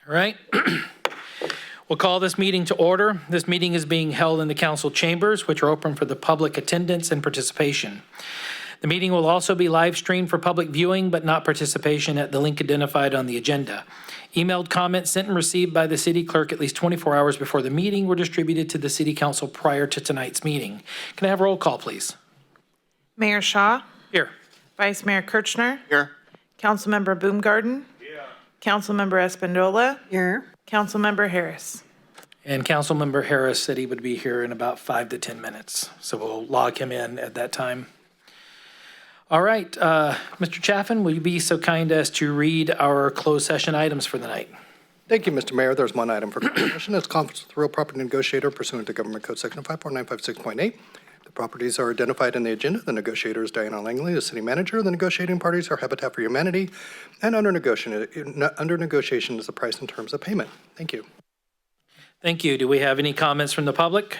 All right. We'll call this meeting to order. This meeting is being held in the council chambers, which are open for the public attendance and participation. The meeting will also be live streamed for public viewing, but not participation at the link identified on the agenda. Emailed comments sent and received by the city clerk at least 24 hours before the meeting were distributed to the city council prior to tonight's meeting. Can I have a roll call, please? Mayor Shaw. Here. Vice Mayor Kirchner. Here. Councilmember Boomgarden. Here. Councilmember Espandola. Here. Councilmember Harris. And Councilmember Harris said he would be here in about 5 to 10 minutes. So we'll log him in at that time. All right, Mr. Chaffin, will you be so kind as to read our closed session items for the night? Thank you, Mr. Mayor. There's one item for discussion. It's conference with real property negotiator pursuant to Government Code Section 54956.8. The properties are identified in the agenda. The negotiator is Diana Langley, the city manager. The negotiating parties are Habitat for Humanity. And under negotiation is the price and terms of payment. Thank you. Thank you. Do we have any comments from the public?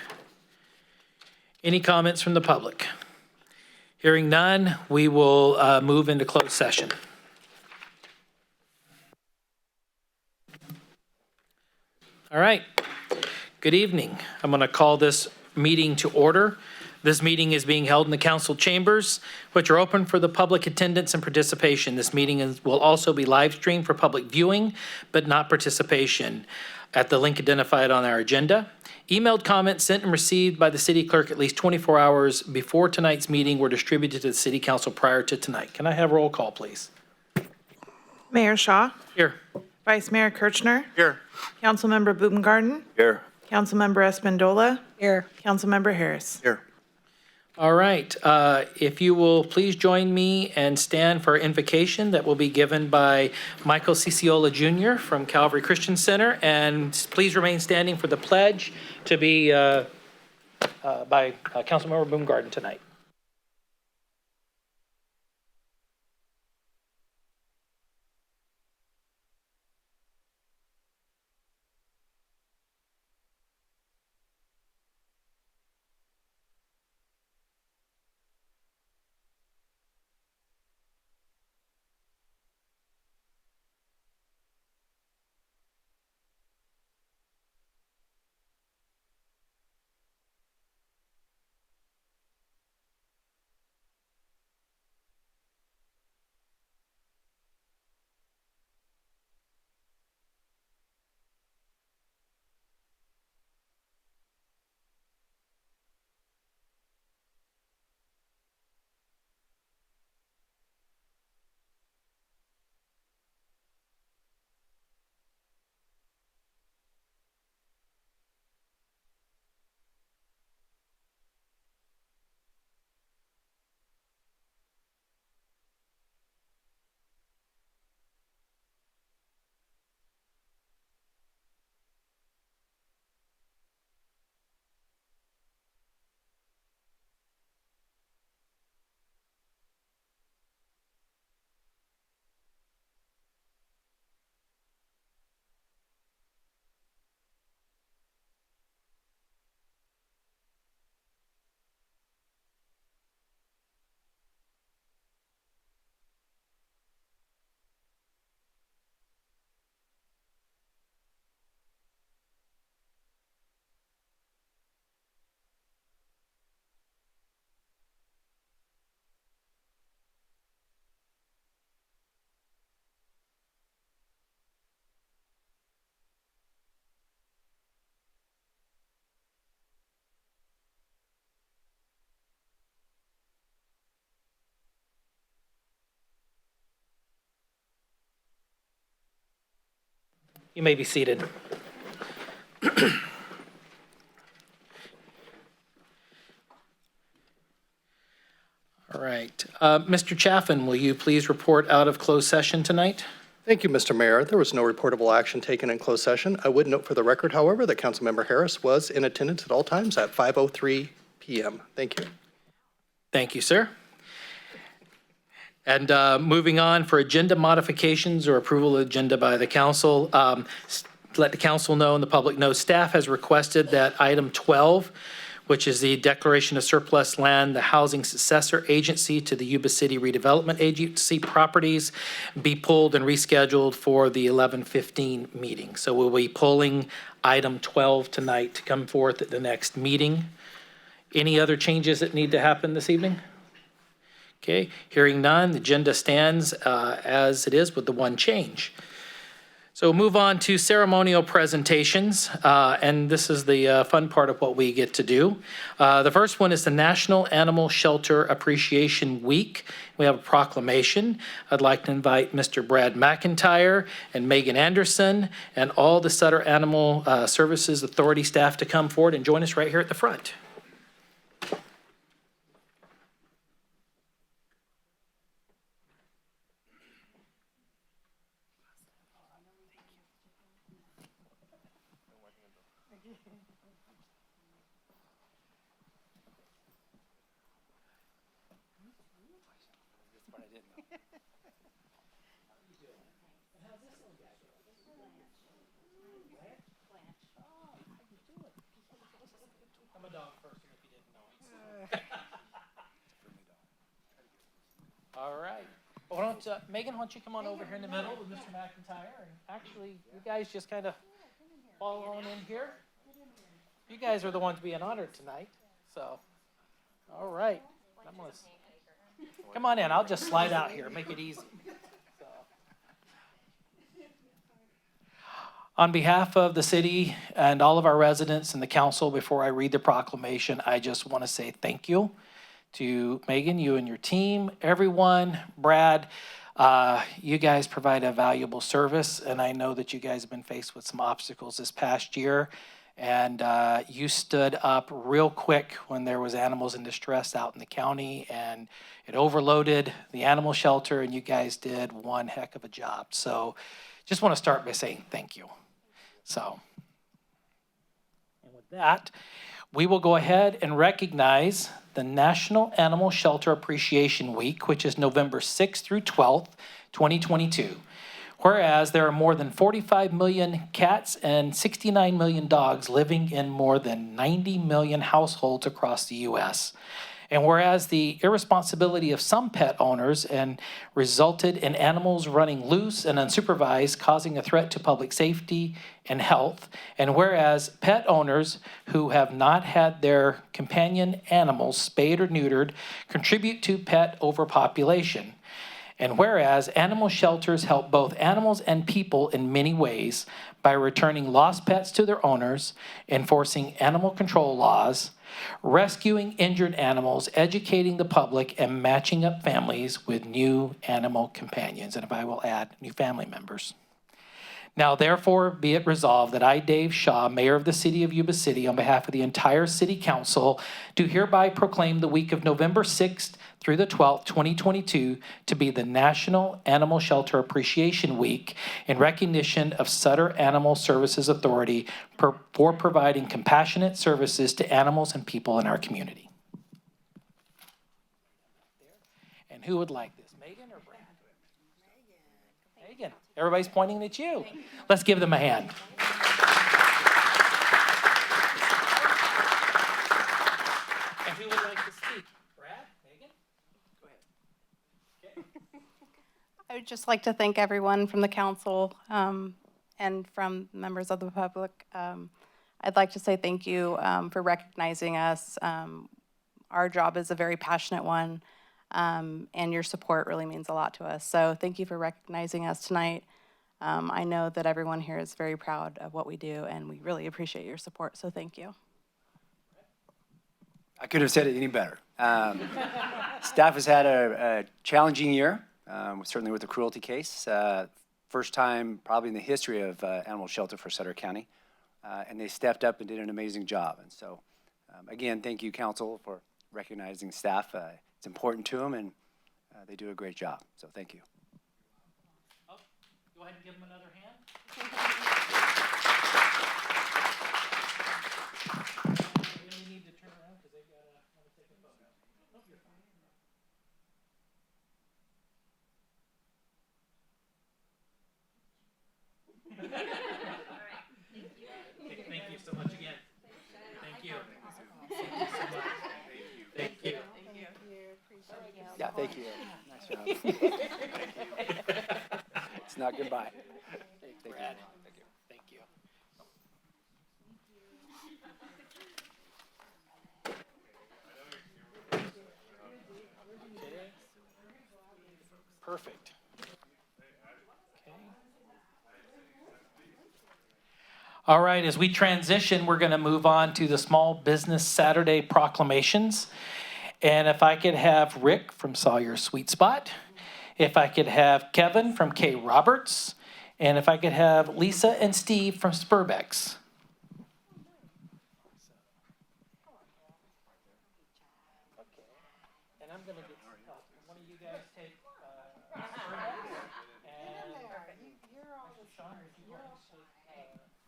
Any comments from the public? Hearing none, we will move into closed session. All right. Good evening. I'm going to call this meeting to order. This meeting is being held in the council chambers, which are open for the public attendance and participation. This meeting will also be live streamed for public viewing, but not participation at the link identified on our agenda. Emailed comments sent and received by the city clerk at least 24 hours before tonight's meeting were distributed to the city council prior to tonight. Can I have a roll call, please? Mayor Shaw. Here. Vice Mayor Kirchner. Here. Councilmember Boomgarden. Here. Councilmember Espandola. Here. Councilmember Harris. Here. All right. If you will please join me and stand for invocation that will be given by Michael Ciciola Jr. from Calvary Christian Center. And please remain standing for the pledge to be by Councilmember Boomgarden tonight. You may be seated. All right. Mr. Chaffin, will you please report out of closed session tonight? Thank you, Mr. Mayor. There was no reportable action taken in closed session. I would note for the record, however, that Councilmember Harris was in attendance at all times at 5:03 p.m. Thank you. Thank you, sir. And moving on for agenda modifications or approval of agenda by the council, let the council know and the public know staff has requested that item 12, which is the declaration of surplus land, the housing successor agency to the Yuba City redevelopment agency properties, be pulled and rescheduled for the 11:15 meeting. So we'll be pulling item 12 tonight to come forth at the next meeting. Any other changes that need to happen this evening? Okay, hearing none, the agenda stands as it is with the one change. So we'll move on to ceremonial presentations, and this is the fun part of what we get to do. The first one is the National Animal Shelter Appreciation Week. We have a proclamation. I'd like to invite Mr. Brad McIntyre and Megan Anderson and all the Sutter Animal Services Authority staff to come forward and join us right here at the front. I'm a dog person, if you didn't know. All right. Well, why don't, Megan, why don't you come on over here in the middle with Mr. McIntyre? And actually, you guys just kind of follow on in here. You guys are the ones being honored tonight. So, all right. Come on in. I'll just slide out here. Make it easy. So. On behalf of the city and all of our residents and the council, before I read the proclamation, I just want to say thank you to Megan, you and your team, everyone, Brad. You guys provide a valuable service, and I know that you guys have been faced with some obstacles this past year, and you stood up real quick when there was animals in distress out in the county, and it overloaded the animal shelter, and you guys did one heck of a job. So just want to start by saying thank you. So, and with that, we will go ahead and recognize the National Animal Shelter Appreciation Week, which is November 6th through 12th, 2022. Whereas there are more than 45 million cats and 69 million dogs living in more than 90 million households across the U.S. And whereas the irresponsibility of some pet owners and resulted in animals running loose and unsupervised, causing a threat to public safety and health. And whereas pet owners who have not had their companion animals spayed or neutered contribute to pet overpopulation. And whereas animal shelters help both animals and people in many ways by returning lost pets to their owners, enforcing animal control laws, rescuing injured animals, educating the public, and matching up families with new animal companions. And if I will add, new family members. Now, therefore, be it resolved that I, Dave Shaw, Mayor of the City of Yuba City, on behalf of the entire City Council, do hereby proclaim the week of November 6th through the 12th, 2022, to be the National Animal Shelter Appreciation Week in recognition of Sutter Animal Services Authority for providing compassionate services to animals and people in our community. And who would like this, Megan or Brad? Megan. Everybody's pointing at you. Let's give them a hand. And who would like to speak? Brad? Megan? Go ahead. Okay. I would just like to thank everyone from the council and from members of the public. I'd like to say thank you for recognizing us. Our job is a very passionate one. And your support really means a lot to us. So thank you for recognizing us tonight. I know that everyone here is very proud of what we do, and we really appreciate your support, so thank you. I could have said it any better. Staff has had a challenging year, certainly with the cruelty case. First time probably in the history of animal shelter for Sutter County. And they stepped up and did an amazing job. And so, again, thank you, council, for recognizing staff. It's important to them, and they do a great job. So thank you. Oh, go ahead and give them another hand. We need to turn around because they've got to take a photo. Oh, you're fine. Thank you so much again. Thank you. It's not goodbye. Brad. Thank you. Perfect. Okay. All right, as we transition, we're going to move on to the Small Business Saturday proclamations. And if I could have Rick from Sawyer's Sweet Spot, if I could have Kevin from K. Roberts, and if I could have Lisa and Steve from Spurbeck's. And I'm going to get one of you guys take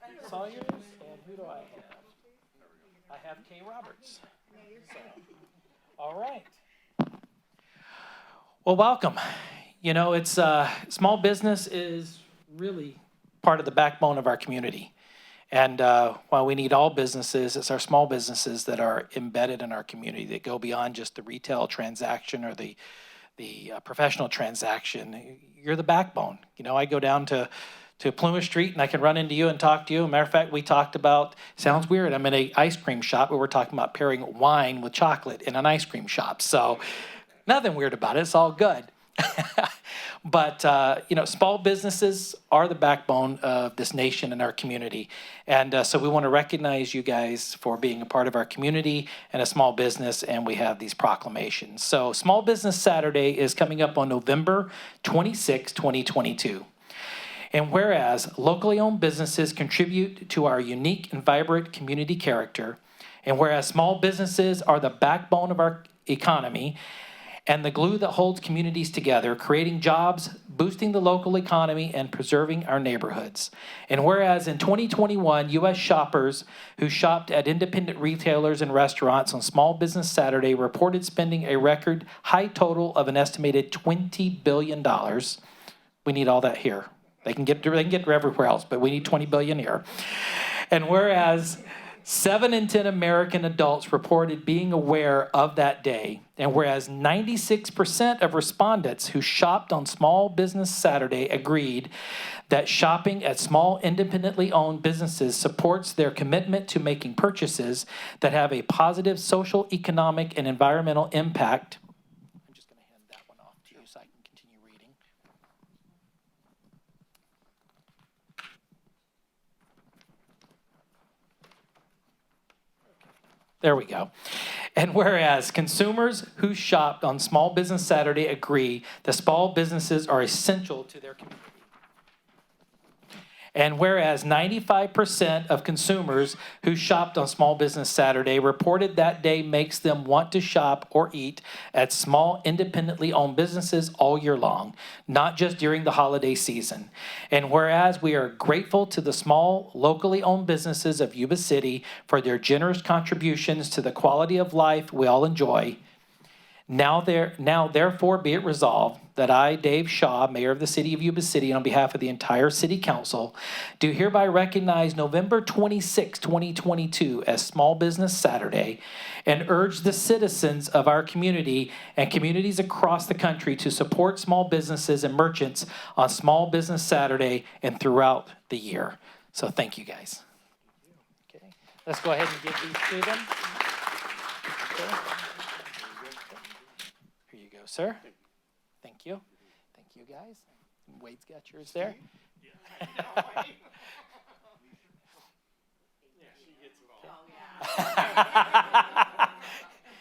and Sawyer's, and who do I have? I have K. Roberts. So, all right. Well, welcome. You know, it's small business is really part of the backbone of our community. And while we need all businesses, it's our small businesses that are embedded in our community that go beyond just the retail transaction or the professional transaction. You're the backbone. You know, I go down to Plymouth Street and I can run into you and talk to you. Matter of fact, we talked about, sounds weird, I'm in an ice cream shop where we're talking about pairing wine with chocolate in an ice cream shop. So nothing weird about it, it's all good. But, you know, small businesses are the backbone of this nation and our community. And so we want to recognize you guys for being a part of our community and a small business, and we have these proclamations. So Small Business Saturday is coming up on November 26, 2022. And whereas locally owned businesses contribute to our unique and vibrant community character, and whereas small businesses are the backbone of our economy, and the glue that holds communities together, creating jobs, boosting the local economy, and preserving our neighborhoods. And whereas in 2021, U.S. shoppers who shopped at independent retailers and restaurants on Small Business Saturday reported spending a record high total of an estimated $20 billion. We need all that here. They can get everywhere else, but we need $20 billion here. And whereas 7 in 10 American adults reported being aware of that day, and whereas 96% of respondents who shopped on Small Business Saturday agreed that shopping at small independently owned businesses supports their commitment to making purchases that have a positive social, economic, and environmental impact. I'm just going to hand that one off to you so I can continue reading. There we go. And whereas consumers who shopped on Small Business Saturday agree that small businesses are essential to their community. And whereas 95% of consumers who shopped on Small Business Saturday reported that day makes them want to shop or eat at small independently owned businesses all year long, not just during the holiday season. And whereas we are grateful to the small locally owned businesses of Yuba City for their generous contributions to the quality of life we all enjoy, now therefore be it resolved that I, Dave Shaw, Mayor of the City of Yuba City, on behalf of the entire City Council, do hereby recognize November 26, 2022 as Small Business Saturday and urge the citizens of our community and communities across the country to support small businesses and merchants on Small Business Saturday and throughout the year. So thank you, guys. Okay, let's go ahead and give these to them. Okay. Here you go, sir. Thank you. Thank you, guys. Wade's got yours there.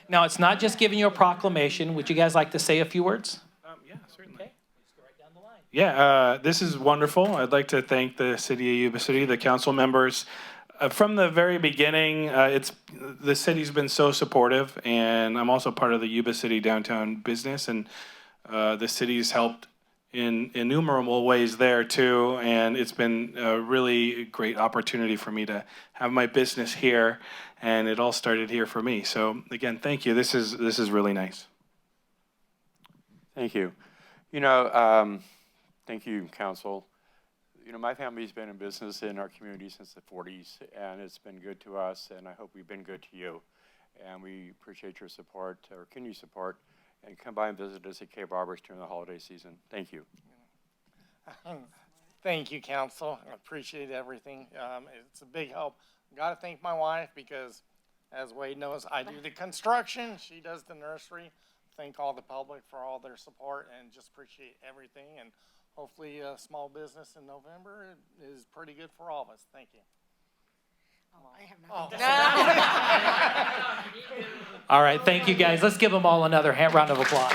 Now, it's not just giving you a proclamation. Would you guys like to say a few words? Yeah, certainly. Okay, let's go right down the line. Yeah, this is wonderful. I'd like to thank the City of Yuba City, the council members. From the very beginning, the city's been so supportive, and I'm also part of the Yuba City downtown business, and the city's helped in innumerable ways there too, and it's been a really great opportunity for me to have my business here, and it all started here for me. So again, thank you. This is really nice. Thank you. You know, thank you, council. You know, my family's been in business in our community since the 40s, and it's been good to us, and I hope we've been good to you. And we appreciate your support, or continued support, and come by and visit us at Cape Roberts during the holiday season. Thank you. Thank you, council. I appreciate everything. It's a big help. Got to thank my wife because, as Wade knows, I do the construction. She does the nursery. Thank all the public for all their support and just appreciate everything. And hopefully, small business in November is pretty good for all of us. Thank you. I have nothing to say. All right, thank you, guys. Let's give them all another round of applause.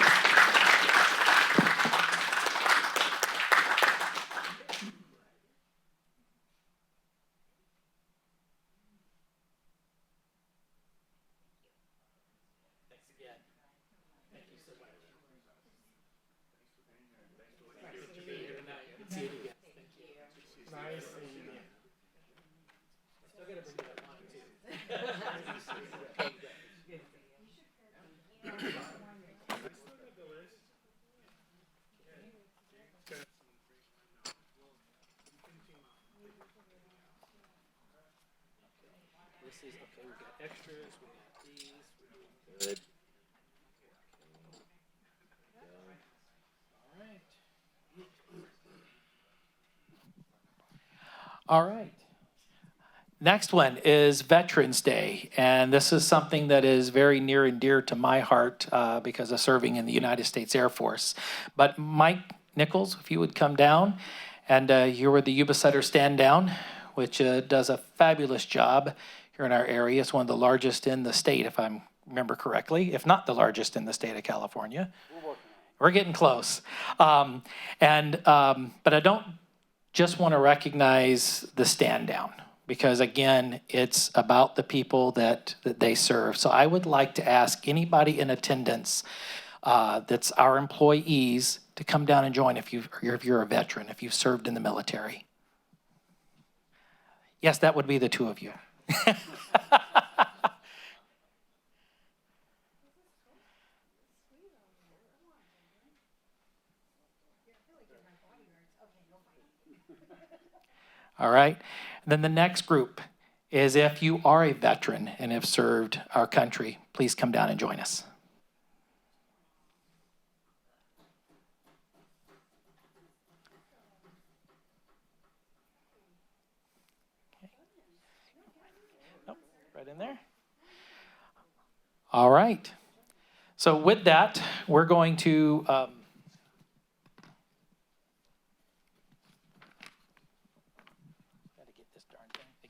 Okay, we've got extras, we got these, we're good. All right. Next one is Veterans Day, and this is something that is very near and dear to my heart because of serving in the United States Air Force. But Mike Nichols, if you would come down, and you were the Yuba Center stand down, which does a fabulous job here in our area. It's one of the largest in the state, if I remember correctly, if not the largest in the state of California. We're getting close. But I don't just want to recognize the stand down, because again, it's about the people that they serve. So I would like to ask anybody in attendance that's our employees to come down and join if you're a veteran, if you've served in the military. Yes, that would be the two of you. All right. Then the next group is if you are a veteran and have served our country, please come down and join us. Okay. Nope, right in there. All right. So with that, we're going to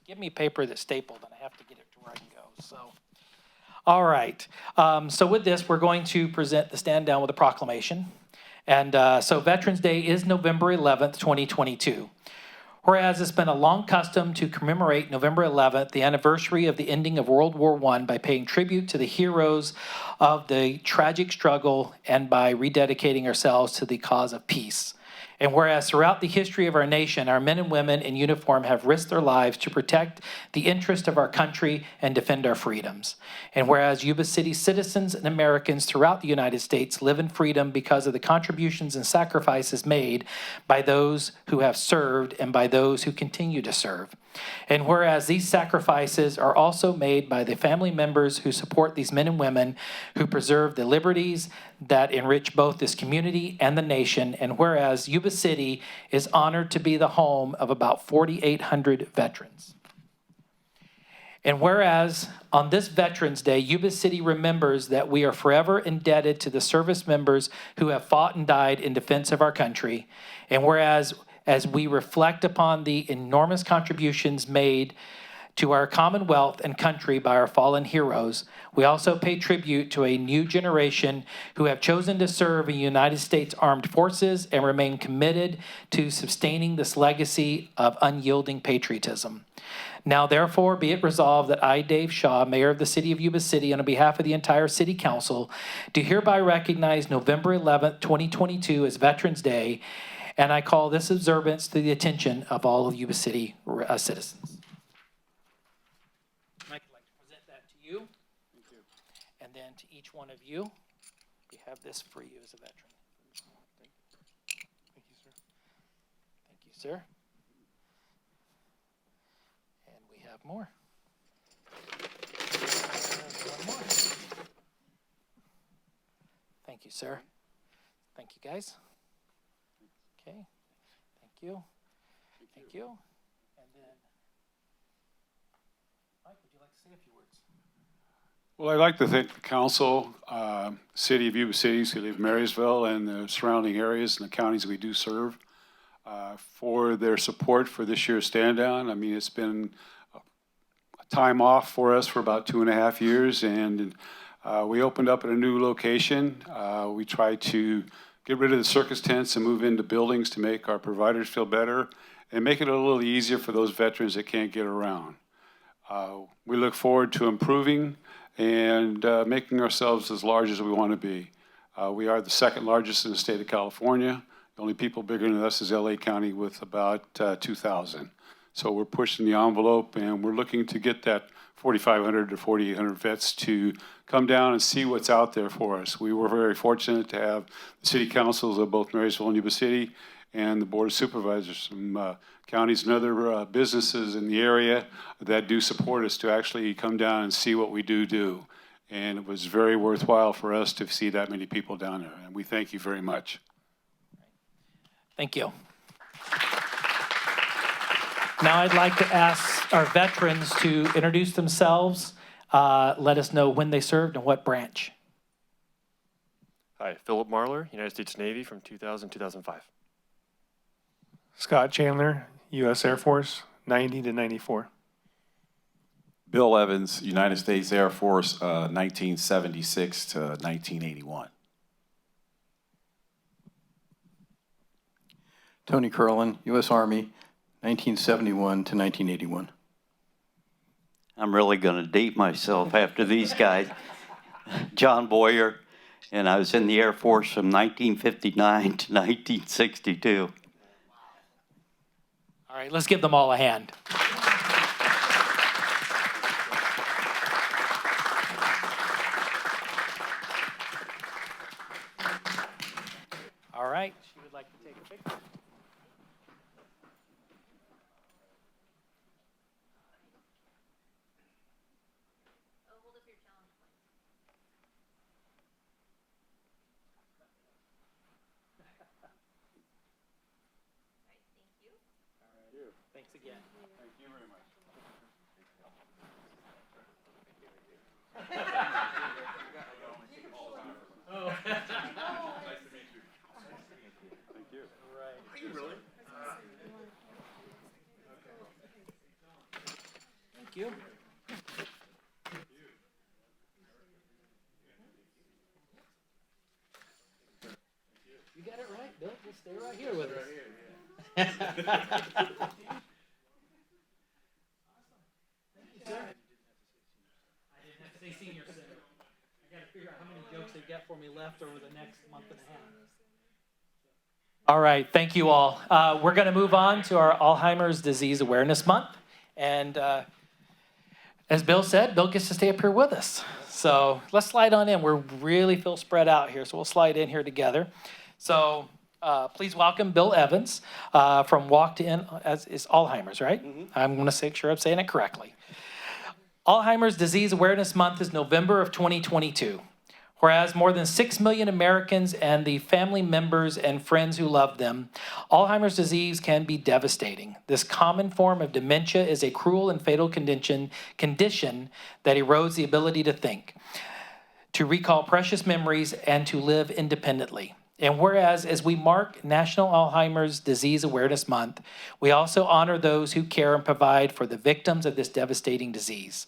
give me paper that's stapled, and I have to get it to where I can go. So, all right. So with this, we're going to present the stand down with a proclamation. And so Veterans Day is November 11th, 2022. Whereas it's been a long custom to commemorate November 11th, the anniversary of the ending of World War I, by paying tribute to the heroes of the tragic struggle and by rededicating ourselves to the cause of peace. And whereas throughout the history of our nation, our men and women in uniform have risked their lives to protect the interest of our country and defend our freedoms. And whereas Yuba City citizens and Americans throughout the United States live in freedom because of the contributions and sacrifices made by those who have served and by those who continue to serve. And whereas these sacrifices are also made by the family members who support these men and women who preserve the liberties that enrich both this community and the nation. And whereas Yuba City is honored to be the home of about 4,800 veterans. And whereas on this Veterans Day, Yuba City remembers that we are forever indebted to the service members who have fought and died in defense of our country. And whereas as we reflect upon the enormous contributions made to our commonwealth and country by our fallen heroes, we also pay tribute to a new generation who have chosen to serve in the United States Armed Forces and remain committed to sustaining this legacy of unyielding patriotism. Now, therefore, be it resolved that I, Dave Shaw, Mayor of the City of Yuba City, on behalf of the entire City Council, do hereby recognize November 11th, 2022 as Veterans Day, and I call this observance to the attention of all of Yuba City citizens. Mike, I'd like to present that to you. Thank you. And then to each one of you, we have this for you as a veteran. Thank you, sir. Thank you, sir. And we have more. One more. Thank you, sir. Thank you, guys. Okay, thank you. Thank you. And then, Mike, would you like to say a few words? Well, I'd like to thank the council, City of Yuba City, City of Marysville, and the surrounding areas and the counties we do serve for their support for this year's stand down. I mean, it's been a time off for us for about 2.5 years, and we opened up at a new location. We tried to get rid of the circus tents and move into buildings to make our providers feel better and make it a little easier for those veterans that can't get around. We look forward to improving and making ourselves as large as we want to be. We are the second largest in the state of California. The only people bigger than us is LA County with about 2,000. So we're pushing the envelope, and we're looking to get that 4,500 to 4,800 vets to come down and see what's out there for us. We were very fortunate to have the city councils of both Marysville and Yuba City and the Board of Supervisors from counties and other businesses in the area that do support us to actually come down and see what we do. And it was very worthwhile for us to see that many people down there. And we thank you very much. Thank you. Now I'd like to ask our veterans to introduce themselves, let us know when they served and what branch. Hi, Philip Marler, United States Navy from 2000-2005. Scott Chandler, U.S. Air Force, 90 to 94. Bill Evans, United States Air Force, 1976 to 1981. Tony Curlin, U.S. Army, 1971 to 1981. I'm really going to date myself after these guys. John Boyer, and I was in the Air Force from 1959 to 1962. All right, let's give them all a hand. All right, she would like to take a picture. Thanks again. Thank you very much. Oh. Nice to meet you. Thank you. Right. Are you really? Thank you. You got it right, Bill. Just stay right here with us. Say senior center. I got to figure out how many jokes they've got for me left over the next month and a half. All right, thank you all. We're going to move on to our Alzheimer's Disease Awareness Month. And as Bill said, Bill gets to stay up here with us. So let's slide on in. We really feel spread out here, so we'll slide in here together. So please welcome Bill Evans from Walked In, as is Alzheimer's, right? Mm-hmm. I'm going to make sure I'm saying it correctly. Alzheimer's Disease Awareness Month is November of 2022. Whereas more than 6 million Americans and the family members and friends who love them, Alzheimer's disease can be devastating. This common form of dementia is a cruel and fatal condition that erodes the ability to think, to recall precious memories, and to live independently. And whereas, as we mark National Alzheimer's Disease Awareness Month, we also honor those who care and provide for the victims of this devastating disease.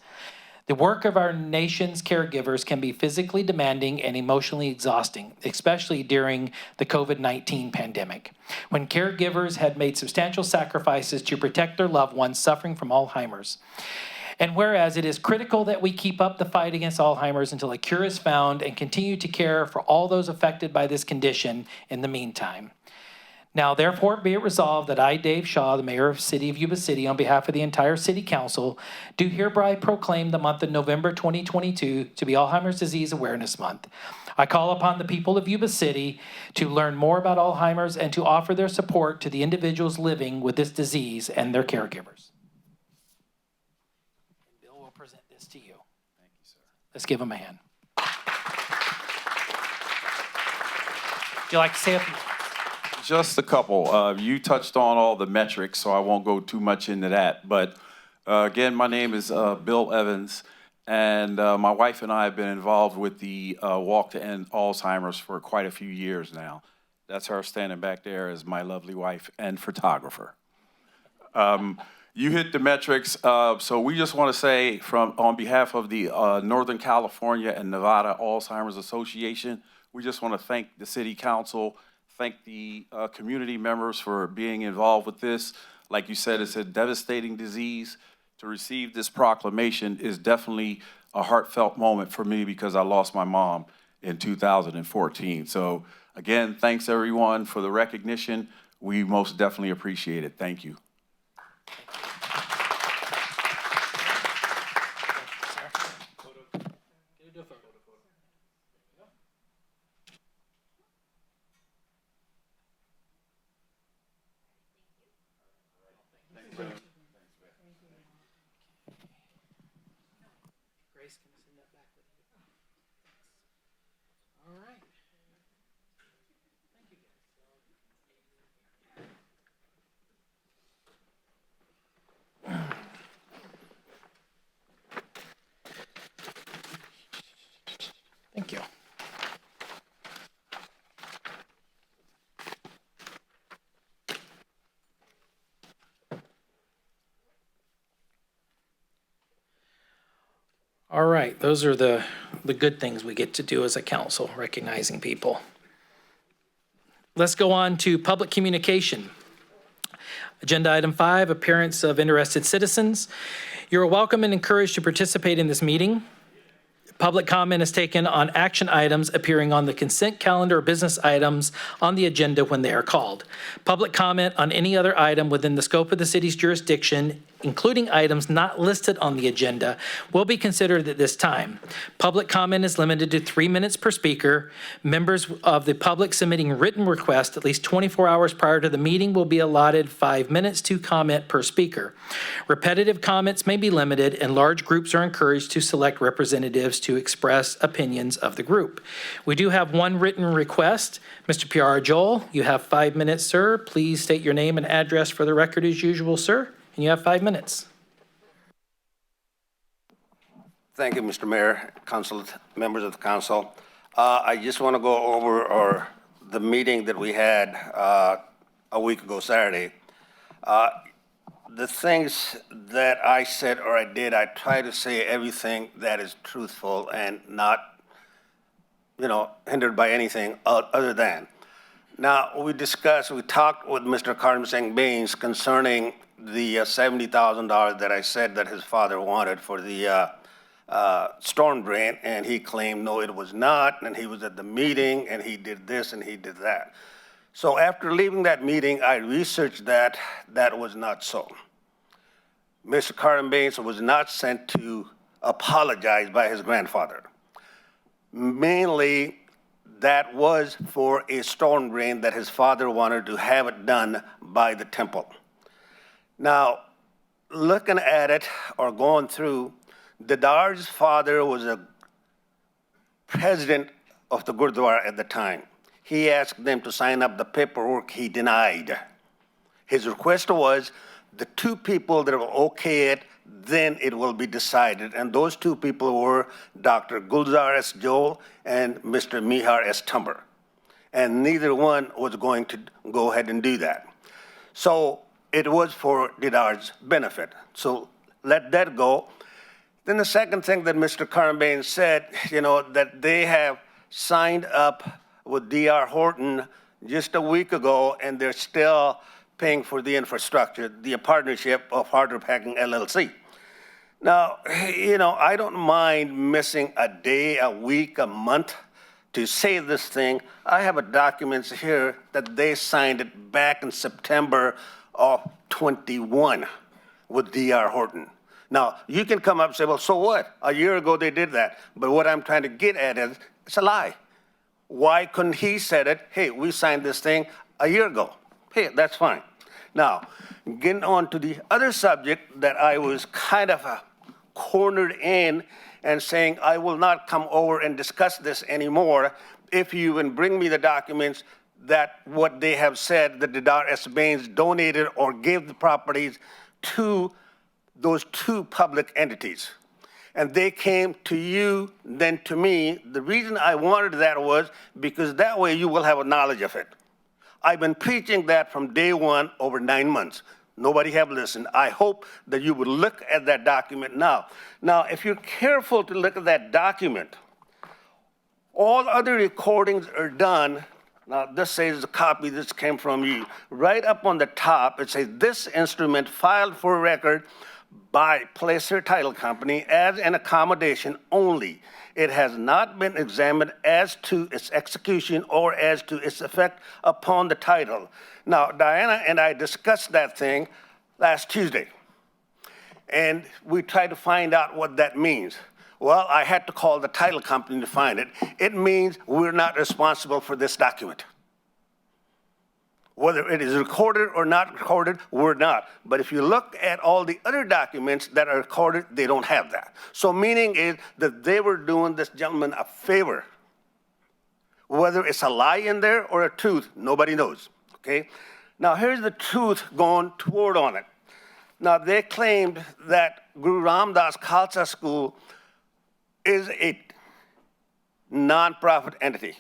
The work of our nation's caregivers can be physically demanding and emotionally exhausting, especially during the COVID-19 pandemic, when caregivers had made substantial sacrifices to protect their loved ones suffering from Alzheimer's. And whereas it is critical that we keep up the fight against Alzheimer's until a cure is found and continue to care for all those affected by this condition in the meantime. Now, therefore, be it resolved that I, Dave Shaw, the mayor of the city of Yuba City, on behalf of the entire city council, do hereby proclaim the month of November 2022 to be Alzheimer's Disease Awareness Month. I call upon the people of Yuba City to learn more about Alzheimer's and to offer their support to the individuals living with this disease and their caregivers. Bill will present this to you. Thank you, sir. Let's give him a hand. you like to say a few? Just a couple. You touched on all the metrics, so I won't go too much into that. But again, my name is Bill Evans, and my wife and I have been involved with the Walk to End Alzheimer's for quite a few years now. That's her standing back there as my lovely wife and photographer. You hit the metrics, so we just want to say on behalf of the Northern California and Nevada Alzheimer's Association, we just want to thank the City Council, thank the community members for being involved with this. Like you said, it's a devastating disease. To receive this proclamation is definitely a heartfelt moment for me because I lost my mom in 2014. So again, thanks everyone for the recognition. We most definitely appreciate it. Thank you. Grace, can I send that back with you? All right. Thank you, guys. Thank you. All right, those are the good things we get to do as a council, recognizing people. Let's go on to public communication. Agenda item 5, appearance of interested citizens. You're welcome and encouraged to participate in this meeting. Public comment is taken on action items appearing on the consent calendar or business items on the agenda when they are called. Public comment on any other item within the scope of the city's jurisdiction, including items not listed on the agenda, will be considered at this time. Public comment is limited to 3 minutes per speaker. Members of the public submitting written requests at least 24 hours prior to the meeting will be allotted 5 minutes to comment per speaker. Repetitive comments may be limited, and large groups are encouraged to select representatives to express opinions of the group. We do have one written request. Mr. PR Joel, you have 5 minutes, sir. Please state your name and address for the record as usual, sir. And you have 5 minutes. Thank you, Mr. Mayor, council, members of the council. I just want to go over the meeting that we had a week ago Saturday. The things that I said or I did, I try to say everything that is truthful and not, hindered by anything other than. Now, we talked with Mr. Karim Singh Bains concerning the $70,000 that I said that his father wanted for the storm drain, and he claimed, no, it was not, and he was at the meeting, and he did this, and he did that. So after leaving that meeting, I researched that was not so. Mr. Karim Bains was not sent to apologize by his grandfather. Mainly, that was for a storm drain that his father wanted to have it done by the temple. Now, looking at it or going through, Didar's father was a president of the Gurdwara at the time. He asked them to sign up the paperwork. He denied. His request was the two people that will okay it, then it will be decided. And those two people were Dr. Gulzar S. Joel and Mr. Mihar S. Tumber. And neither one was going to go ahead and do that. So it was for Didar's benefit. So let that go. Then the second thing that Mr. Karim Bains said, that they have signed up with D.R. Horton just a week ago, and they're still paying for the infrastructure, the partnership of Harder Packing LLC. Now, I don't mind missing a day, a week, a month to say this thing. I have documents here that they signed it back in September of 21 with D.R. Horton. Now, you can come up and say, well, so what? A year ago they did that. But what I'm trying to get at is, it's a lie. Why couldn't he said it? Hey, we signed this thing a year ago. Hey, that's fine. Now, getting on to the other subject that I was kind of cornered in and saying I will not come over and discuss this anymore if you even bring me the documents that what they have said, that the Dar S. Baines donated or gave the properties to those two public entities. And they came to you, then to me. The reason I wanted that was because that way you will have a knowledge of it. I've been preaching that from day one over 9 months. Nobody have listened. I hope that you would look at that document now. Now, if you're careful to look at that document, all other recordings are done. Now, this says a copy, this came from you. Right up on the top, it says, this instrument filed for record by Placer Title Company as an accommodation only. It has not been examined as to its execution or as to its effect upon the title. Now, Diana and I discussed that thing last Tuesday, and we tried to find out what that means. Well, I had to call the title company to find it. It means we're not responsible for this document. Whether it is recorded or not recorded, we're not. But if you look at all the other documents that are recorded, they don't have that. So meaning is that they were doing this gentleman a favor. Whether it's a lie in there or a truth, nobody knows, okay? Now here's the truth going toward on it. Now they claimed that Guru Ram Das Khalsa School is a nonprofit entity.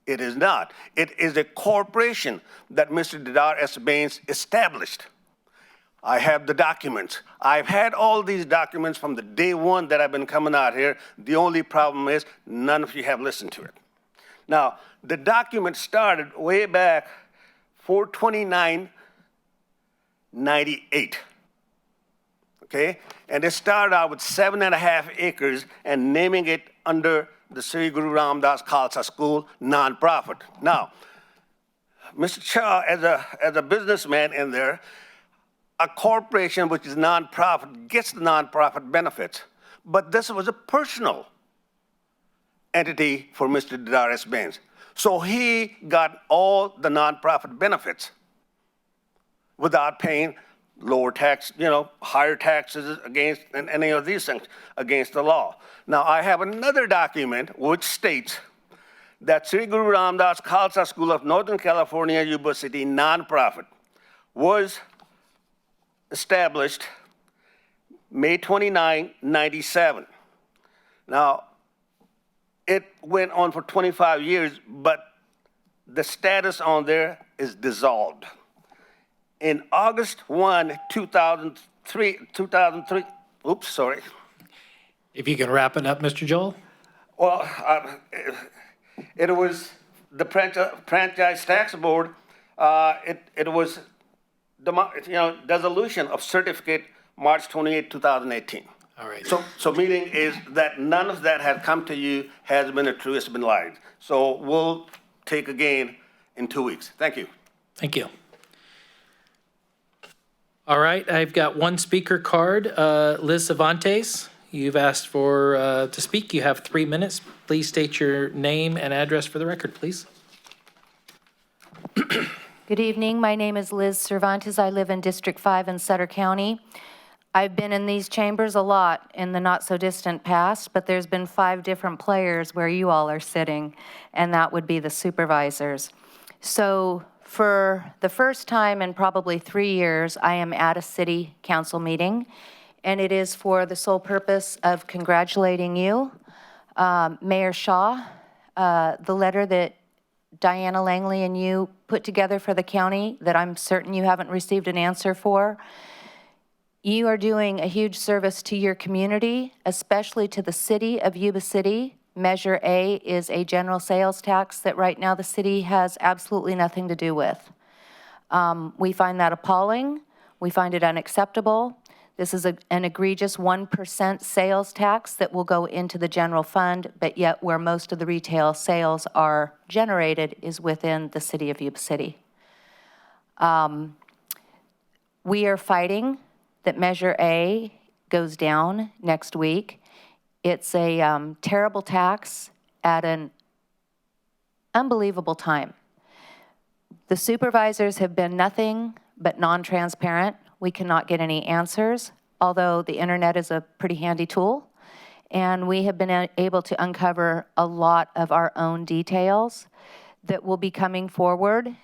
It is not. It is a corporation that Mr. Dar S. Baines established. I have the documents. I've had all these documents from the day one that I've been coming out here. The only problem is none of you have listened to it. Now, the document started way back 4/29/98. Okay? And it started out with 7.5 acres and naming it under the Sri Guru Ram Das Khalsa School nonprofit. Now, Mr. Shah, as a businessman in there, a corporation which is nonprofit gets the nonprofit benefits. But this was a personal entity for Mr. Dar S. Baines. So he got all the nonprofit benefits without paying lower tax, higher taxes against and any of these things against the law. Now, I have another document which states that Sri Guru Ram Das Khalsa School of Northern California, Yuba City, nonprofit, was established May 29, 97. Now, it went on for 25 years, but the status on there is dissolved. In August 1, 2003, If you can wrap it up, Mr. Joel? Well, it was the Franchise Tax Board, it was, dissolution of certificate March 28, 2018. All right. So meaning is that none of that has come to you, has been a true, it's been lied. So we'll take again in 2 weeks. Thank you. Thank you. All right, I've got one speaker card. Liz Cervantes, you've asked to speak. You have 3 minutes. Please state your name and address for the record, please. Good evening. My name is Liz Cervantes. I live in District 5 in Sutter County. I've been in these chambers a lot in the not-so-distant past, but there's been 5 different players where you all are sitting, and that would be the supervisors. So for the first time in probably 3 years, I am at a city council meeting, and it is for the sole purpose of congratulating you, Mayor Shaw. The letter that Diana Langley and you put together for the county that I'm certain you haven't received an answer for. You are doing a huge service to your community, especially to the city of Yuba City. Measure A is a general sales tax that right now the city has absolutely nothing to do with. We find that appalling. We find it unacceptable. This is an egregious 1% sales tax that will go into the general fund, but yet where most of the retail sales are generated is within the city of Yuba City. We are fighting that Measure A goes down next week. It's a terrible tax at an unbelievable time. The supervisors have been nothing but non-transparent. We cannot get any answers, although the internet is a pretty handy tool. And we have been able to uncover a lot of our own details. that will be coming forward.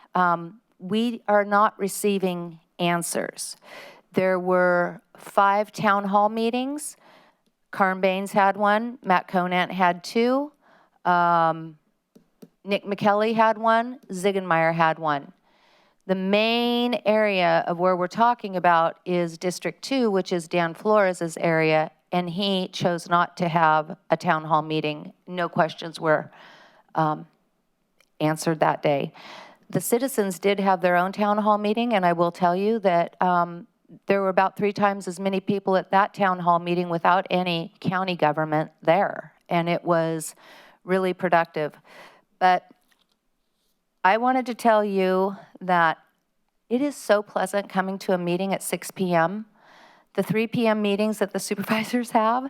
We are not receiving answers. There were 5 town hall meetings. Carm Baines had one, Matt Conant had 2, Nick McKelly had one, Ziegenmeyer had one. The main area of where we're talking about is District 2, which is Dan Flores' area, and he chose not to have a town hall meeting. No questions were answered that day. The citizens did have their own town hall meeting, and I will tell you that there were about 3 times as many people at that town hall meeting without any county government there, and it was really productive. But I wanted to tell you that it is so pleasant coming to a meeting at 6 p.m. The 3 p.m. meetings that the supervisors have,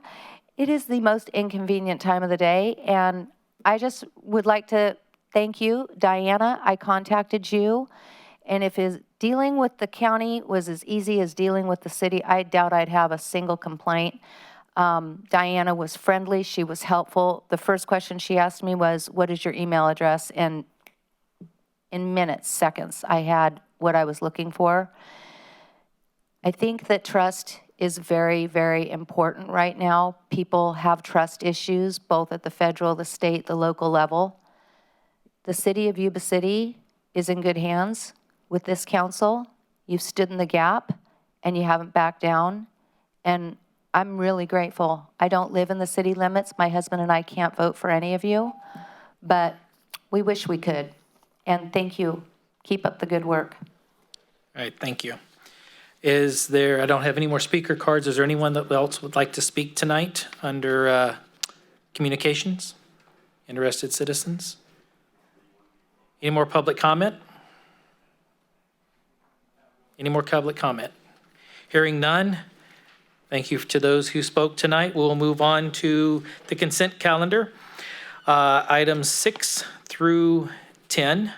it is the most inconvenient time of the day, and I just would like to thank you, Diana. I contacted you, and if dealing with the county was as easy as dealing with the city, I doubt I'd have a single complaint. Diana was friendly, she was helpful. The first question she asked me was, what is your email address? And in minutes, seconds, I had what I was looking for. I think that trust is very, very important right now. People have trust issues, both at the federal, the state, the local level. The city of Yuba City is in good hands with this council. You've stood in the gap and you haven't backed down. And I'm really grateful. I don't live in the city limits. My husband and I can't vote for any of you, but we wish we could. And thank you. Keep up the good work. All right, thank you. Is there, I don't have any more speaker cards. Is there anyone that else would like to speak tonight under communications? Interested citizens? Any more public comment? Any more public comment? Hearing none, thank you to those who spoke tonight. We'll move on to the consent calendar. Items 6 through 10.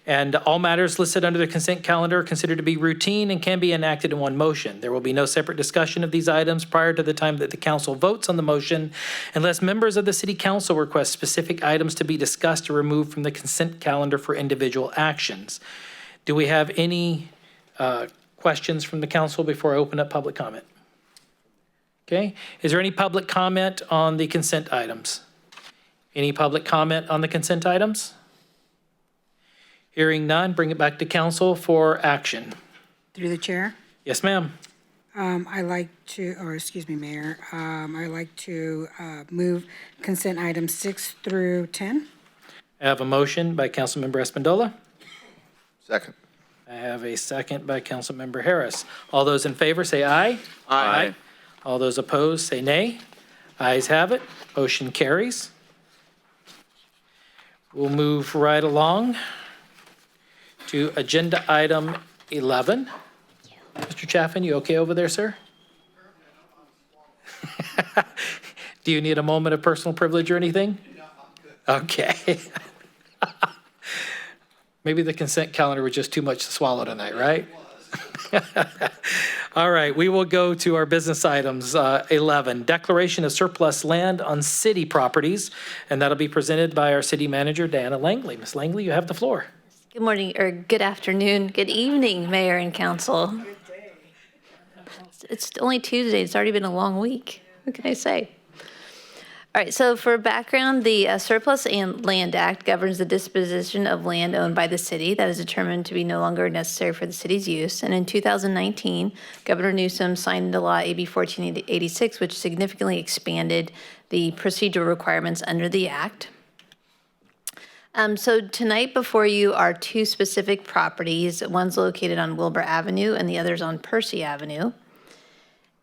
And all matters listed under the consent calendar are considered to be routine and can be enacted in one motion. There will be no separate discussion of these items prior to the time that the council votes on the motion, unless members of the city council request specific items to be discussed or removed from the consent calendar for individual actions. Do we have any questions from the council before I open up public comment? Okay. Is there any public comment on the consent items? Any public comment on the consent items? Hearing none, bring it back to council for action. Through the chair, Yes, ma'am. I like to, or excuse me, Mayor, I like to move consent items 6 through 10. I have a motion by Councilmember Espandola. Second. I have a second by Councilmember Harris. All those in favor say aye. Aye. All those opposed say nay. Ayes have it. Motion carries. We'll move right along to agenda item 11. Mr. Chaffin, you okay over there, sir? Do you need a moment of personal privilege or anything? Okay. Maybe the consent calendar was just too much to swallow tonight, right? All right, we will go to our business items. 11, declaration of surplus land on city properties, and that'll be presented by our city manager, Diana Langley. Ms. Langley, you have the floor. Good morning, or good afternoon, good evening, Mayor and Council. Good day. It's only Tuesday. It's already been a long week. What can I say? All right, so for background, the Surplus Land Act governs the disposition of land owned by the city that is determined to be no longer necessary for the city's use. And in 2019, Governor Newsom signed into law AB 1486, which significantly expanded the procedural requirements under the act. So tonight before you are 2 specific properties. One's located on Wilbur Avenue and the other's on Percy Avenue.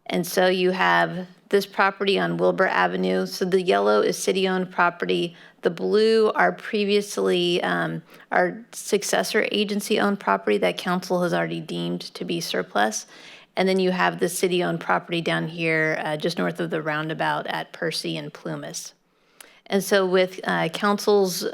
And so you have this property on Wilbur Avenue. So the yellow is city-owned property. The blue are previously our successor agency-owned property that council has already deemed to be surplus. And then you have the city-owned property down here just north of the roundabout at Percy and Plumas. And so with council's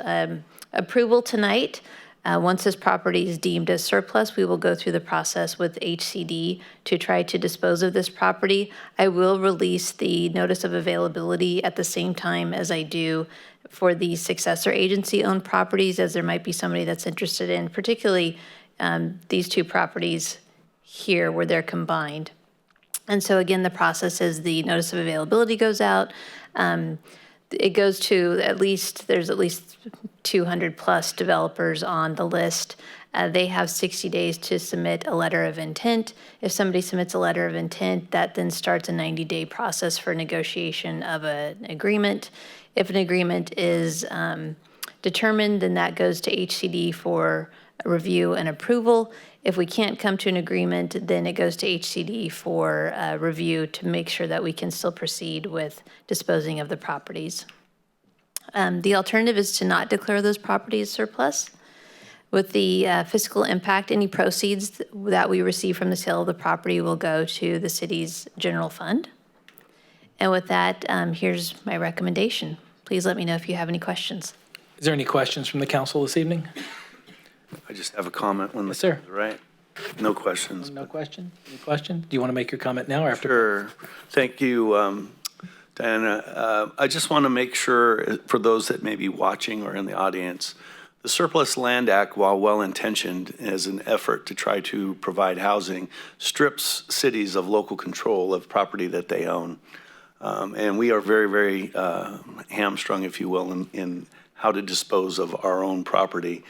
approval tonight, Once this property is deemed as surplus, we will go through the process with HCD to try to dispose of this property. I will release the notice of availability at the same time as I do for the successor agency-owned properties, as there might be somebody that's interested in, particularly these two properties here where they're combined. And so again, the process is the notice of availability goes out. It goes to there's at least 200 plus developers on the list. They have 60 days to submit a letter of intent. If somebody submits a letter of intent, that then starts a 90-day process for negotiation of an agreement. If an agreement is determined, then that goes to HCD for review and approval. If we can't come to an agreement, then it goes to HCD for review to make sure that we can still proceed with disposing of the properties. The alternative is to not declare those properties surplus. With the fiscal impact, any proceeds that we receive from the sale of the property will go to the city's general fund. And with that, here's my recommendation. Please let me know if you have any questions. Is there any questions from the council this evening? I just have a comment when the Yes, sir. time's right. No questions. No question? Any question? Do you want to make your comment now or after? Sure. Thank you, Diana. I just want to make sure for those that may be watching or in the audience, the Surplus Land Act, while well-intentioned as an effort to try to provide housing, strips cities of local control of property that they own. And we are very, very hamstrung, if you will, in how to dispose of our own property.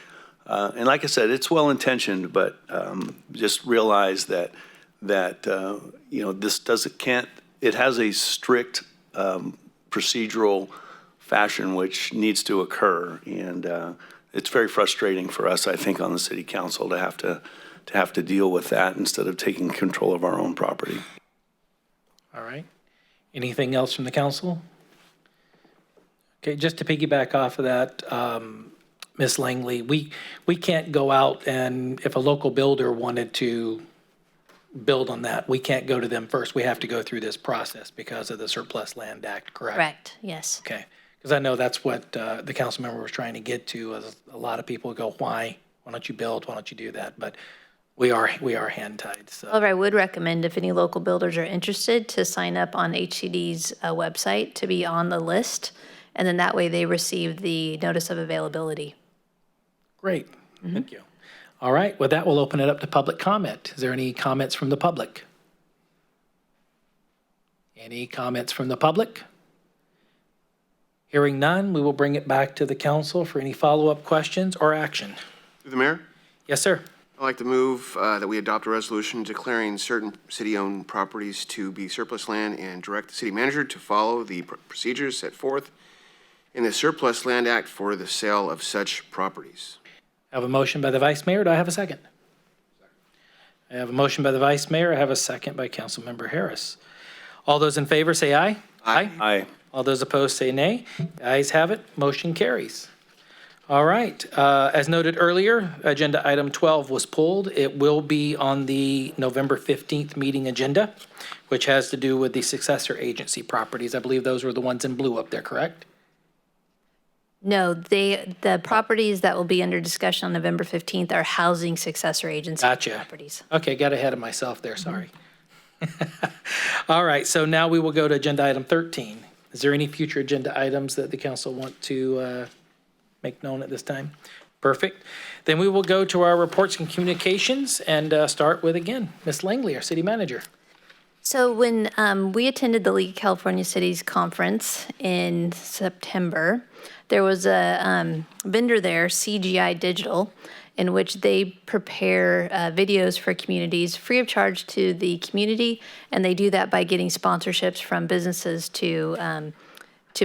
And like I said, it's well-intentioned, but just realize that this it has a strict procedural fashion which needs to occur, and it's very frustrating for us, I think, on the city council to have to deal with that instead of taking control of our own property. All right. Anything else from the council? Okay, just to piggyback off of that, Ms. Langley, we can't go out and if a local builder wanted to build on that, we can't go to them first. We have to go through this process because of the Surplus Land Act, correct? Correct, yes. Okay, because I know that's what the council member was trying to get to. Is a lot of people go, why don't you build? Why don't you do that? But we are hand tied. So. However, I would recommend if any local builders are interested to sign up on HCD's website to be on the list, and then that way they receive the notice of availability. Great, thank you. All right, with that, we'll open it up to public comment. Is there any comments from the public? Any comments from the public? Hearing none, we will bring it back to the council for any follow-up questions or action. Through the mayor, Yes, sir. I'd like to move that we adopt a resolution declaring certain city-owned properties to be surplus land and direct the city manager to follow the procedures set forth in the Surplus Land Act for the sale of such properties. I have a motion by the vice mayor. Do I have a second? I have a motion by the vice mayor. I have a second by Councilmember Harris. All those in favor say aye. Aye. Aye. All those opposed say nay. The ayes have it. Motion carries. All right. As noted earlier, agenda item 12 was pulled. It will be on the November 15th meeting agenda, which has to do with the successor agency properties. I believe those were the ones in blue up there, correct? No, the properties that will be under discussion on November 15th are housing successor agency properties. Okay, got ahead of myself there, sorry. All right, so now we will go to agenda item 13. Is there any future agenda items that the council want to make known at this time? Perfect. Then we will go to our reports and communications and start with, again, Ms. Langley, our city manager. So when we attended the League of California Cities Conference in September, there was a vendor there, CGI Digital, in which they prepare videos for communities free of charge to the community, and they do that by getting sponsorships from businesses to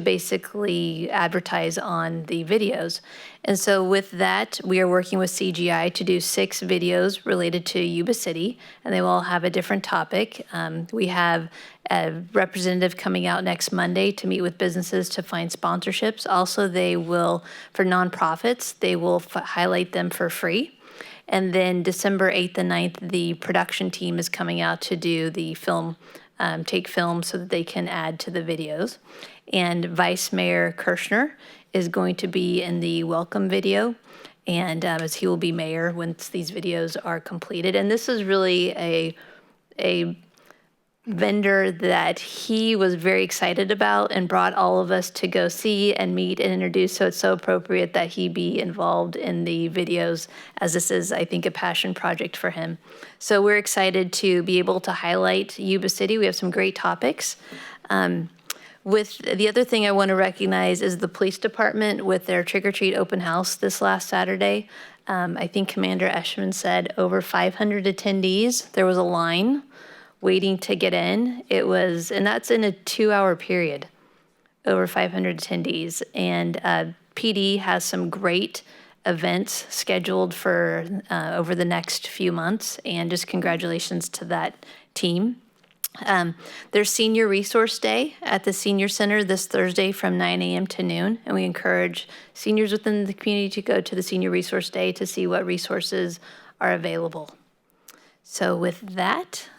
basically advertise on the videos. And so with that, we are working with CGI to do 6 videos related to Yuba City, and they will all have a different topic. We have a representative coming out next Monday to meet with businesses to find sponsorships. Also, they will, for nonprofits, they will highlight them for free. And then December 8th and 9th, the production team is coming out to do the film, take film so that they can add to the videos. And Vice Mayor Kirchner is going to be in the welcome video. and as he will be mayor once these videos are completed. And this is really a vendor that he was very excited about and brought all of us to go see and meet and introduce. So it's so appropriate that he be involved in the videos, as this is, I think, a passion project for him. So we're excited to be able to highlight Yuba City. We have some great topics. With the other thing I want to recognize is the police department with their trick or treat open house this last Saturday. I think Commander Eschman said over 500 attendees. There was a line waiting to get in. It was, and that's in a 2-hour period, over 500 attendees. And PD has some great events scheduled for over the next few months, and just congratulations to that team. There's Senior Resource Day at the Senior Center this Thursday from 9 a.m. to noon, and we encourage seniors within the community to go to the Senior Resource Day to see what resources are available. So with that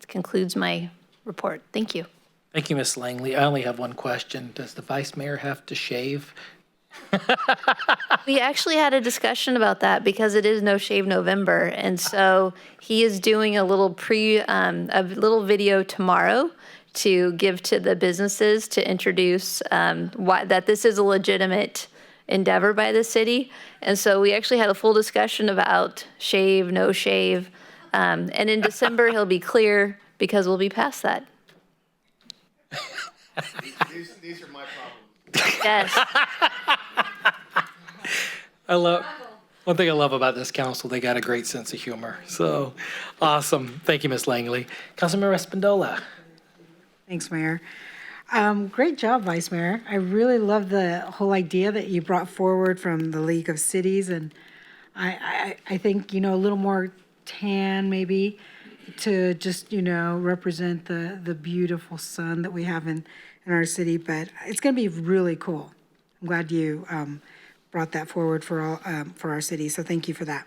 concludes my report. Thank you. Thank you, Ms. Langley. I only have one question. Does the vice mayor have to shave? We actually had a discussion about that because it is No Shave November, and so he is doing a little video tomorrow to give to the businesses to introduce that this is a legitimate endeavor by the city. And so we actually had a full discussion about shave, no shave, and in December he'll be clear because we'll be past that. These are my problems. Yes. One thing I love about this council, they got a great sense of humor. So awesome. Thank you, Ms. Langley. Councilmember Espandola. Thanks, Mayor. Great job, Vice Mayor. I really love the whole idea that you brought forward from the League of Cities, and I think, a little more tan maybe to just, represent the beautiful sun that we have in our city, but it's going to be really cool. I'm glad you brought that forward for our city, so thank you for that.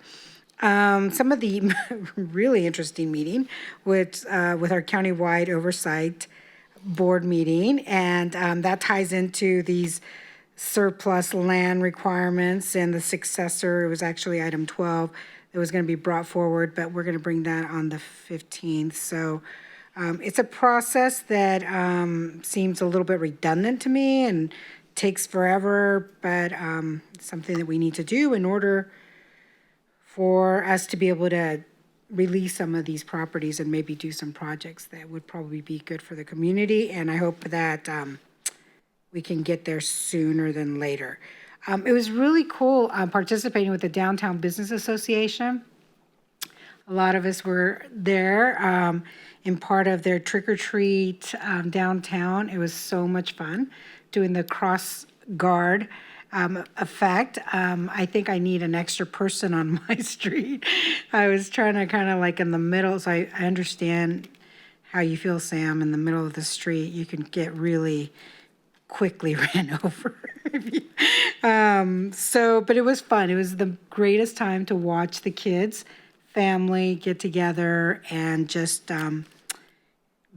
Some of the really interesting meeting with our countywide oversight board meeting, and that ties into these surplus land requirements and the successor. It was actually item 12 that was going to be brought forward, but we're going to bring that on the 15th. So it's a process that seems a little bit redundant to me and takes forever, but something that we need to do in order for us to be able to release some of these properties and maybe do some projects that would probably be good for the community. And I hope that we can get there sooner than later. It was really cool participating with the Downtown Business Association. A lot of us were there in part of their trick or treat downtown. It was so much fun doing the cross guard effect. I think I need an extra person on my street. I was trying to kind of like in the middle, so I understand how you feel, Sam, in the middle of the street. You can get really quickly ran over. But it was fun. It was the greatest time to watch the kids, family get together and just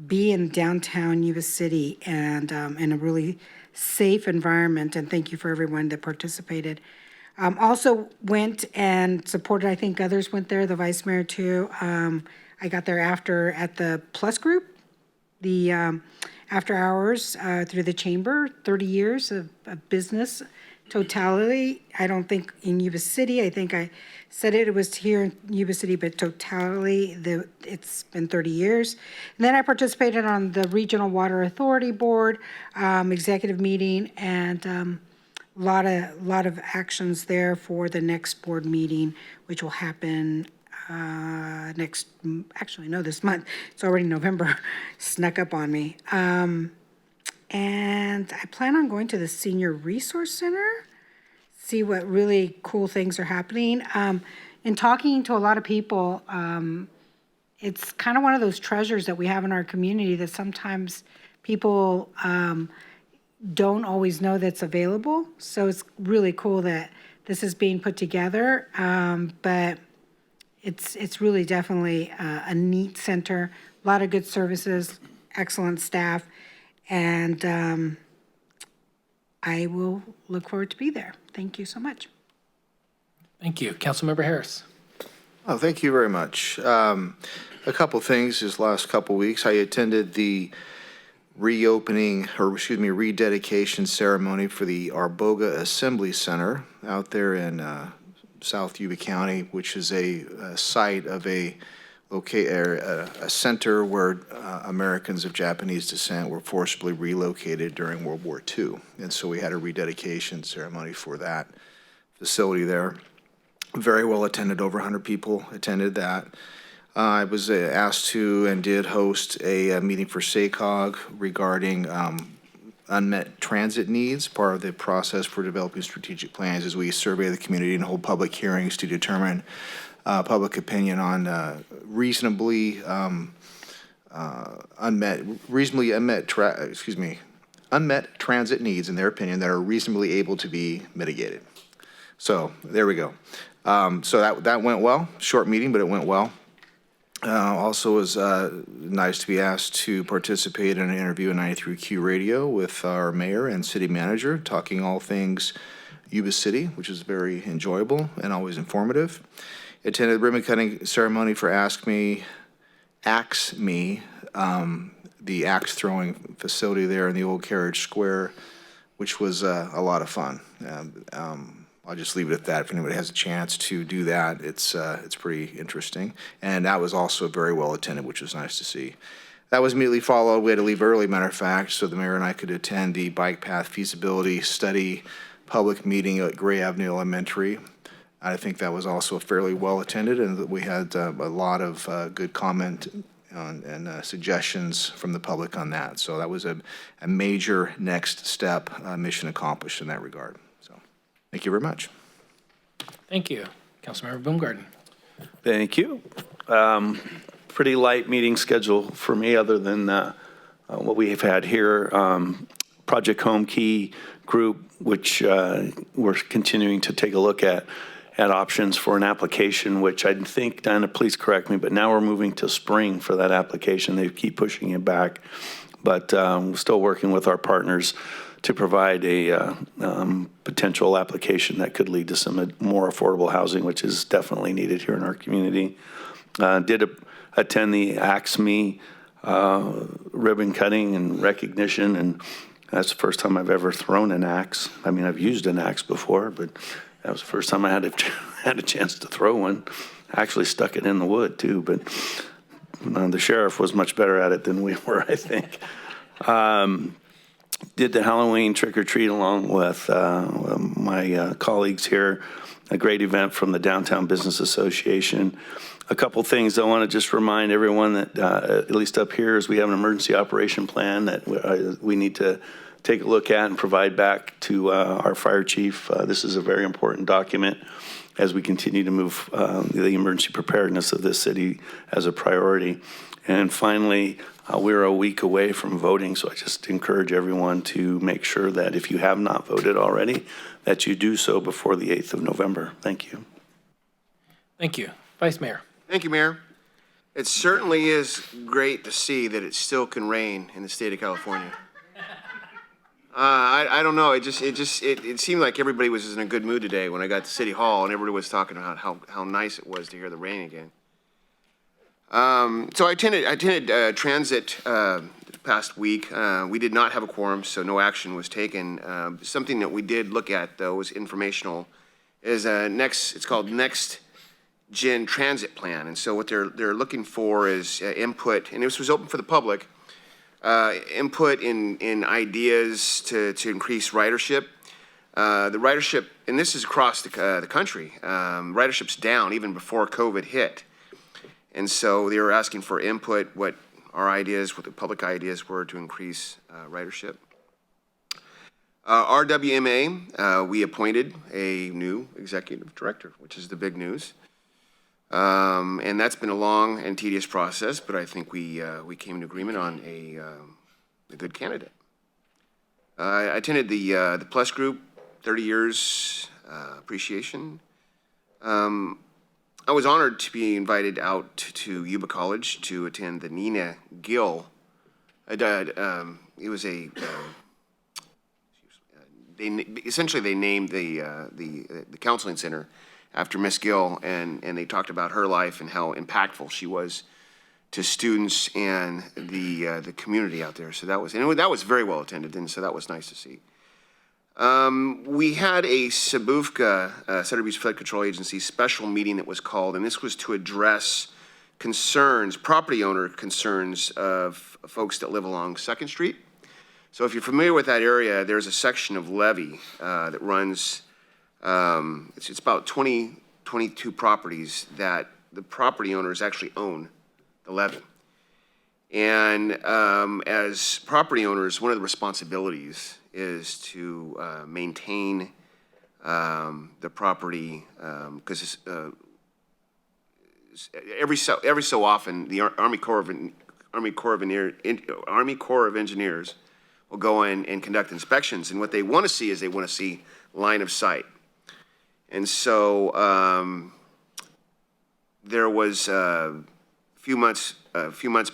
be in downtown Yuba City and in a really safe environment. And thank you for everyone that participated. Also went and supported, I think others went there, the vice mayor too. I got there after at the Plus Group, the after hours through the chamber, 30 years of business totality. I don't think in Yuba City, I think I said it was here in Yuba City, but totality, it's been 30 years. And then I participated on the Regional Water Authority Board executive meeting, and a lot of actions there for the next board meeting, which will happen this month. It's already November, snuck up on me. And I plan on going to the Senior Resource Center, see what really cool things are happening. In talking to a lot of people, it's kind of one of those treasures that we have in our community that sometimes people don't always know that's available. So it's really cool that this is being put together. But it's really definitely a neat center, a lot of good services, excellent staff, and I will look forward to be there. Thank you so much. Thank you. Councilmember Harris. Oh, thank you very much. A couple things this last couple weeks. I attended the rededication ceremony for the Arboga Assembly Center out there in South Yuba County, which is a site of a center where Americans of Japanese descent were forcibly relocated during World War II. And so we had a rededication ceremony for that facility there. Very well attended, over 100 people attended that. I was asked to and did host a meeting for SACOG regarding unmet transit needs. Part of the process for developing strategic plans is we survey the community and hold public hearings to determine public opinion on reasonably unmet transit needs, in their opinion, that are reasonably able to be mitigated. So there we go. So that went well. Short meeting, but it went well. Also, it was nice to be asked to participate in an interview on 93Q Radio with our mayor and city manager, talking all things Yuba City, which is very enjoyable and always informative. Attended the ribbon cutting ceremony for Axe Me, the axe throwing facility there in the old Carriage Square, which was a lot of fun. I'll just leave it at that. If anybody has a chance to do that, it's pretty interesting. And that was also very well attended, which was nice to see. That was immediately followed. We had to leave early, matter of fact, so the mayor and I could attend the bike path feasibility study public meeting at Gray Avenue Elementary. I think that was also fairly well attended, and we had a lot of good comment and suggestions from the public on that. So that was a major next step, mission accomplished in that regard. Thank you very much. Thank you. Councilmember Baumgarten. Thank you. Pretty light meeting schedule for me, other than what we have had here. Project Home Key Group, which we're continuing to take a look at options for an application, which I think, Diana, please correct me, but now we're moving to spring for that application. They keep pushing it back, but we're still working with our partners to provide a potential application that could lead to some more affordable housing, which is definitely needed here in our community. Did attend the Axe Me ribbon cutting and recognition, and that's the first time I've ever thrown an axe. I mean, I've used an axe before, but that was the first time I had a chance to throw one. I actually stuck it in the wood too, but the sheriff was much better at it than we were, I think. Did the Halloween trick-or-treat along with my colleagues here. A great event from the Downtown Business Association. A couple things I want to just remind everyone that, at least up here, is we have an emergency operation plan that we need to take a look at and provide back to our fire chief. This is a very important document as we continue to move the emergency preparedness of this city as a priority. And finally, we're a week away from voting, so I just encourage everyone to make sure that if you have not voted already, that you do so before the 8th of November. Thank you. Thank you. Vice Mayor. Thank you, Mayor. It certainly is great to see that it still can rain in the state of California. I don't know. It seemed like everybody was in a good mood today when I got to City Hall, and everybody was talking about how nice it was to hear the rain again. So I attended transit past week. We did not have a quorum, so no action was taken. Something that we did look at, though, was informational. It's called Next Gen Transit Plan, and so what they're looking for is input, and this was open for the public. Input in ideas to increase ridership. The ridership, and this is across the country. Ridership's down even before COVID hit. And so they were asking for input, what our ideas, what the public ideas were to increase ridership. RWMA, we appointed a new executive director, which is the big news. And that's been a long and tedious process, but I think we came to agreement on a good candidate. I attended the Plus Group 30 years appreciation. I was honored to be invited out to Yuba College to attend the Nina Gill. It was essentially they named the counseling center after Miss Gill, and they talked about her life and how impactful she was to students and the community out there. So that was very well attended, and so that was nice to see. We had a Sabufka, Center Beach Flood Control Agency special meeting that was called, and this was to address concerns, property owner concerns of folks that live along 2nd Street. So if you're familiar with that area, there's a section of levee that runs, it's about 22 properties that the property owners actually own the levee. And as property owners, one of the responsibilities is to maintain the property, because every so often the Army Corps of Engineers will go in and conduct inspections, and what they want to see is they want to see line of sight. And so there was a few months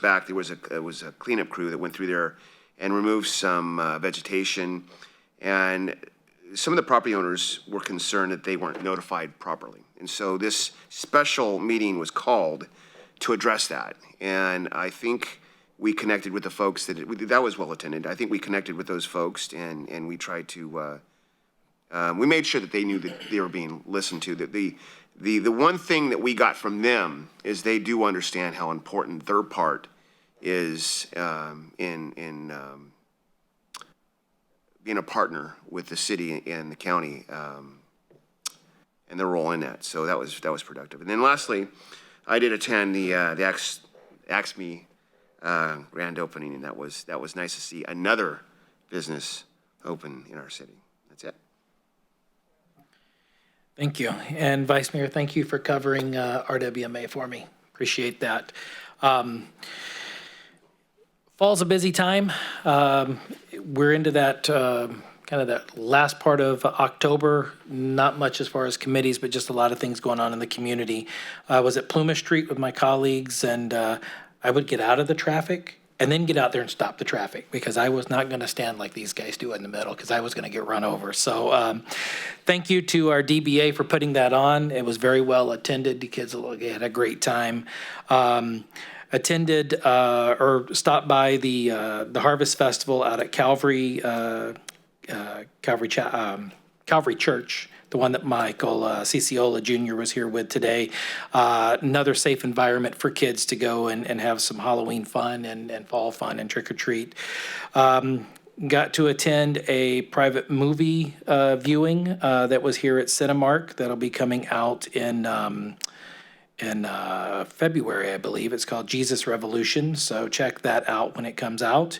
back, there was a cleanup crew that went through there and removed some vegetation, and some of the property owners were concerned that they weren't notified properly. And so this special meeting was called to address that. And I think we connected with the folks that was well attended. I think we connected with those folks, and we tried to, we made sure that they knew that they were being listened to. That the one thing that we got from them is they do understand how important their part is in being a partner with the city and the county, and their role in that. So that was productive. And then lastly, I did attend the AXME grand opening, and that was nice to see another business open in our city. That's it. Thank you. And Vice Mayor, thank you for covering RWMA for me. Appreciate that. Fall's a busy time. We're into that kind of that last part of October. Not much as far as committees, but just a lot of things going on in the community. I was at Plumas Street with my colleagues, and I would get out of the traffic and then get out there and stop the traffic, because I was not going to stand like these guys do in the middle, because I was going to get run over. So thank you to our DBA for putting that on. It was very well attended. The kids had a great time. Attended or stopped by the Harvest Festival out at Calvary Church, the one that Michael Ciciola Jr. was here with today. Another safe environment for kids to go and have some Halloween fun and fall fun and trick or treat. Got to attend a private movie viewing that was here at Cinemark that'll be coming out in February, I believe. It's called Jesus Revolution, so check that out when it comes out.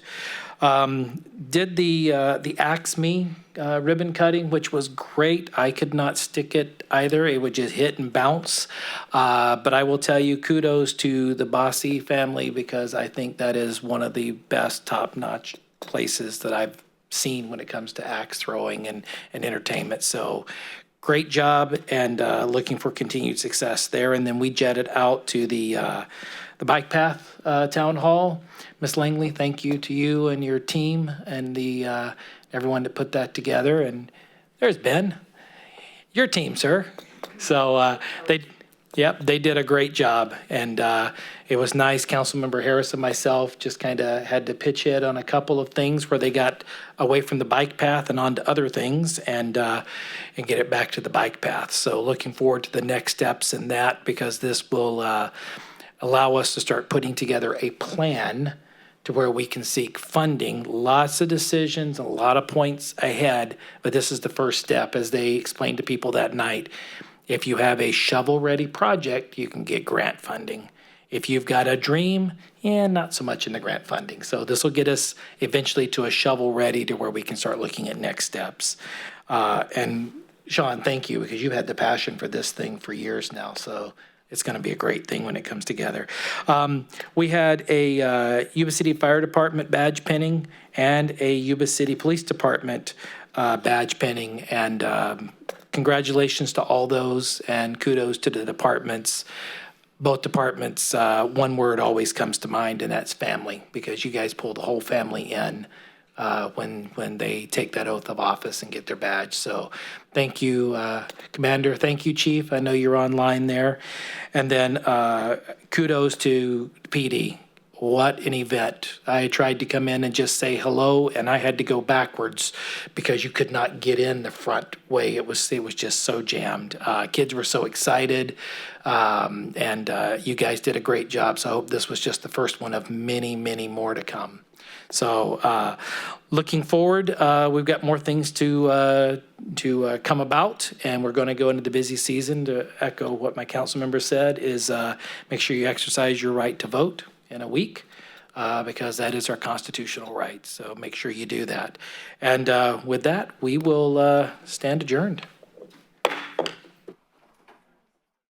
Did the AXME ribbon cutting, which was great. I could not stick it either. It would just hit and bounce. But I will tell you, kudos to the Bossy family, because I think that is one of the best top-notch places that I've seen when it comes to axe throwing and entertainment. So great job, and looking for continued success there. And then we jetted out to the Bike Path Town Hall. Ms. Langley, thank you to you and your team and the everyone that put that together. And there's Ben, your team, sir. So they did a great job, and it was nice. Councilmember Harris and myself just kind of had to pitch hit on a couple of things where they got away from the bike path and onto other things, and get it back to the bike path. So looking forward to the next steps in that, because this will allow us to start putting together a plan to where we can seek funding. Lots of decisions, a lot of points ahead, but this is the first step, as they explained to people that night. If you have a shovel-ready project, you can get grant funding. If you've got a dream, not so much in the grant funding. So this will get us eventually to a shovel-ready to where we can start looking at next steps. And Sean, thank you, because you've had the passion for this thing for years now. So it's going to be a great thing when it comes together. We had a Yuba City Fire Department badge pinning and a Yuba City Police Department badge pinning. And congratulations to all those, and kudos to the departments. Both departments, one word always comes to mind, and that's family, because you guys pulled the whole family in when they take that oath of office and get their badge. So thank you, Commander. Thank you, Chief. I know you're online there. And then kudos to PD. What an event. I tried to come in and just say hello, and I had to go backwards because you could not get in the front way. It was just so jammed. Kids were so excited, and you guys did a great job. So I hope this was just the first one of many, many more to come. So looking forward, we've got more things to come about, and we're going to go into the busy season. To echo what my council member said, is make sure you exercise your right to vote in a week, because that is our constitutional right. So make sure you do that. And with that, we will stand adjourned.